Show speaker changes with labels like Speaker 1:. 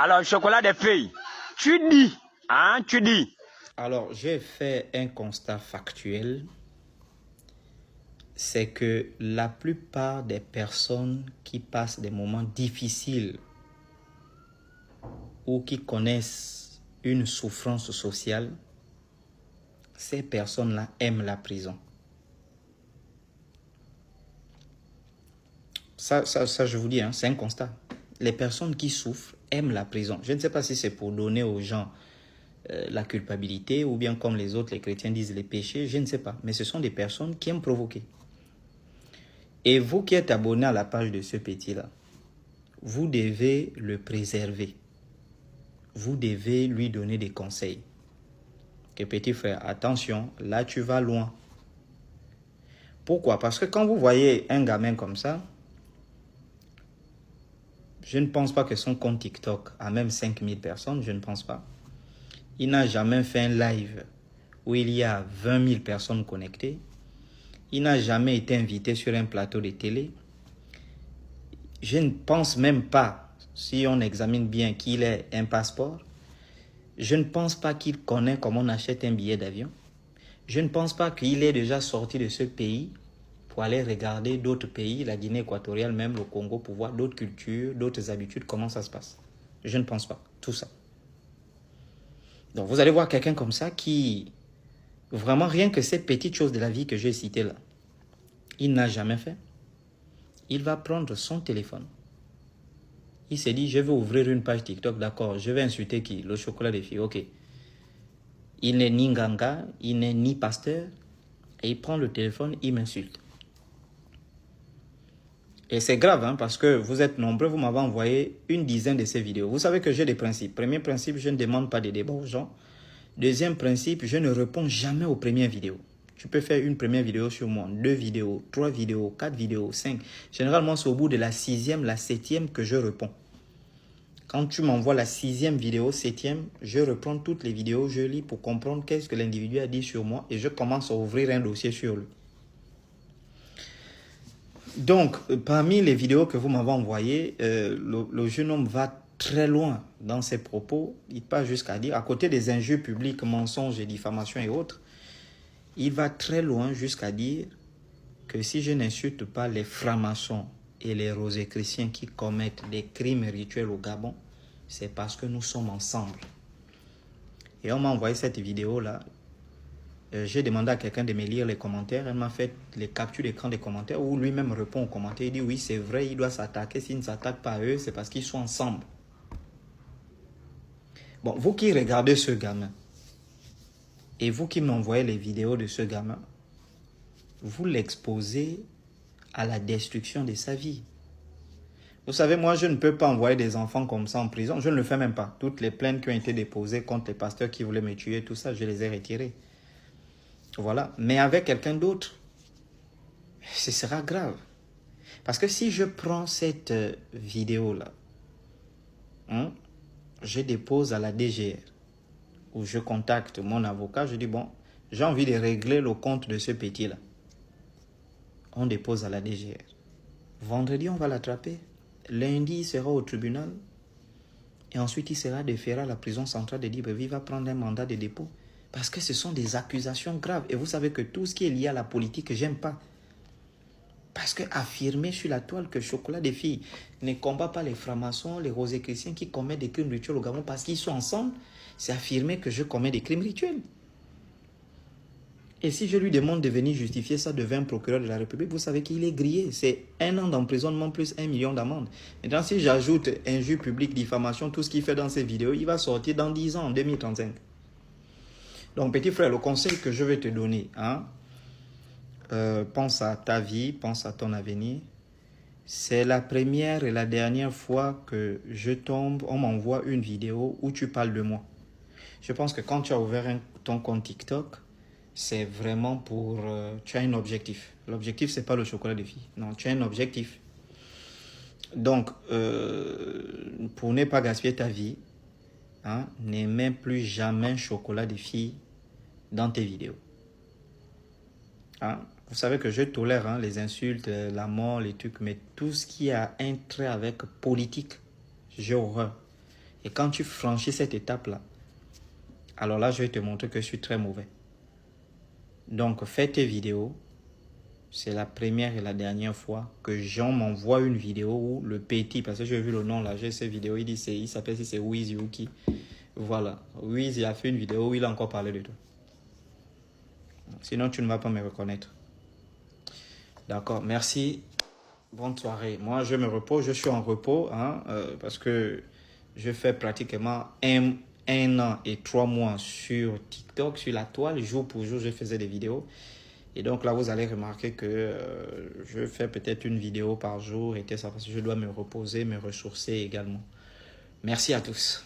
Speaker 1: Alors, chocolat des filles, tu dis, hein, tu dis.
Speaker 2: Alors, j'ai fait un constat factuel. C'est que la plupart des personnes qui passent des moments difficiles ou qui connaissent une souffrance sociale, ces personnes-là aiment la prison. Ça je vous dis, hein, c'est un constat. Les personnes qui souffrent aiment la prison. Je ne sais pas si c'est pour donner aux gens la culpabilité ou bien comme les autres, les chrétiens disent les péchés, je ne sais pas. Mais ce sont des personnes qui aiment provoquer. Et vous qui êtes abonné à la page de ce petit-là, vous devez le préserver. Vous devez lui donner des conseils. Que petit frère, attention, là tu vas loin. Pourquoi? Parce que quand vous voyez un gamin comme ça, je ne pense pas que son compte TikTok a même 5000 personnes, je ne pense pas. Il n'a jamais fait un live où il y a 20 000 personnes connectées. Il n'a jamais été invité sur un plateau de télé. Je ne pense même pas, si on examine bien, qu'il ait un passeport. Je ne pense pas qu'il connaît comment on achète un billet d'avion. Je ne pense pas qu'il est déjà sorti de ce pays pour aller regarder d'autres pays, la Guinée équatoriale, même le Congo, pour voir d'autres cultures, d'autres habitudes, comment ça se passe. Je ne pense pas, tout ça. Donc vous allez voir quelqu'un comme ça qui, vraiment rien que ces petites choses de la vie que j'ai citées là, il n'a jamais fait. Il va prendre son téléphone. Il s'est dit, je vais ouvrir une page TikTok, d'accord, je vais insulter qui? Le chocolat des filles, ok. Il n'est ni nganga, il n'est ni pasteur, et il prend le téléphone, il m'insulte. Et c'est grave, hein, parce que vous êtes nombreux, vous m'avez envoyé une dizaine de ces vidéos. Vous savez que j'ai des principes. Premier principe, je ne demande pas de débat aux gens. Deuxième principe, je ne réponds jamais aux premières vidéos. Tu peux faire une première vidéo sur moi, 2 vidéos, 3 vidéos, 4 vidéos, 5. Généralement, c'est au bout de la 6e, la 7e que je réponds. Quand tu m'envoies la 6e vidéo, 7e, je reprends toutes les vidéos, je lis pour comprendre qu'est-ce que l'individu a dit sur moi et je commence à ouvrir un dossier sur lui. Donc, parmi les vidéos que vous m'avez envoyées, le jeune homme va très loin dans ses propos. Il passe jusqu'à dire, à côté des injures publiques, mensonges et diffamations et autres, il va très loin jusqu'à dire que si je n'insulte pas les francs-maçons et les rosicruciens qui commettent des crimes rituels au Gabon, c'est parce que nous sommes ensemble. Et on m'a envoyé cette vidéo-là. J'ai demandé à quelqu'un de me lire les commentaires. Elle m'a fait les captures d'écran des commentaires où lui-même répond aux commentaires. Il dit oui, c'est vrai, il doit s'attaquer. S'il ne s'attaque pas à eux, c'est parce qu'ils sont ensemble. Bon, vous qui regardez ce gamin et vous qui m'envoyez les vidéos de ce gamin, vous l'exposez à la destruction de sa vie. Vous savez, moi, je ne peux pas envoyer des enfants comme ça en prison. Je ne le fais même pas. Toutes les plaintes qui ont été déposées contre les pasteurs qui voulaient me tuer, tout ça, je les ai retirées. Voilà. Mais avec quelqu'un d'autre, ce sera grave. Parce que si je prends cette vidéo-là, hein, je dépose à la DGR, ou je contacte mon avocat, je dis, bon, j'ai envie de régler le compte de ce petit-là. On dépose à la DGR. Vendredi, on va l'attraper. Lundi, il sera au tribunal. Et ensuite, il sera déféré à la prison centrale de Libreville. Il va prendre un mandat de dépôt. Parce que ce sont des accusations graves. Et vous savez que tout ce qui est lié à la politique, j'aime pas. Parce que affirmer sur la toile que Chocolat des filles ne combat pas les francs-maçons, les rosicruciens qui commettent des crimes rituels au Gabon parce qu'ils sont ensemble, c'est affirmer que je commets des crimes rituels. Et si je lui demande de venir justifier ça devant un procureur de la République, vous savez qu'il est grillé. C'est 1 an d'emprisonnement plus 1 million d'amende. Maintenant, si j'ajoute injure publique, diffamation, tout ce qu'il fait dans ces vidéos, il va sortir dans 10 ans, en 2035. Donc, petit frère, le conseil que je vais te donner, hein, pense à ta vie, pense à ton avenir. C'est la première et la dernière fois que je tombe, on m'envoie une vidéo où tu parles de moi. Je pense que quand tu as ouvert ton compte TikTok, c'est vraiment pour... tu as un objectif. L'objectif, c'est pas le chocolat des filles. Non, tu as un objectif. Donc, pour ne pas gaspiller ta vie, hein, ne mets plus jamais chocolat des filles dans tes vidéos. Hein? Vous savez que je tolère, hein, les insultes, la mort, les trucs, mais tout ce qui a un trait avec politique, j'ai horreur. Et quand tu franchis cette étape-là, alors là, je vais te montrer que je suis très mauvais. Donc, fais tes vidéos. C'est la première et la dernière fois que Jean m'envoie une vidéo où le petit, parce que j'ai vu le nom là, j'ai cette vidéo, il s'appelle si c'est Wiz Yuki. Voilà, Wiz, il a fait une vidéo où il a encore parlé de toi. Sinon, tu ne vas pas me reconnaître. D'accord, merci. Bonne soirée. Moi, je me repose, je suis en repos, hein, parce que je fais pratiquement un an et 3 mois sur TikTok, sur la toile. Jour pour jour, je faisais des vidéos. Et donc là, vous allez remarquer que je fais peut-être une vidéo par jour et tout ça, parce que je dois me reposer, me ressourcer également. Merci à tous.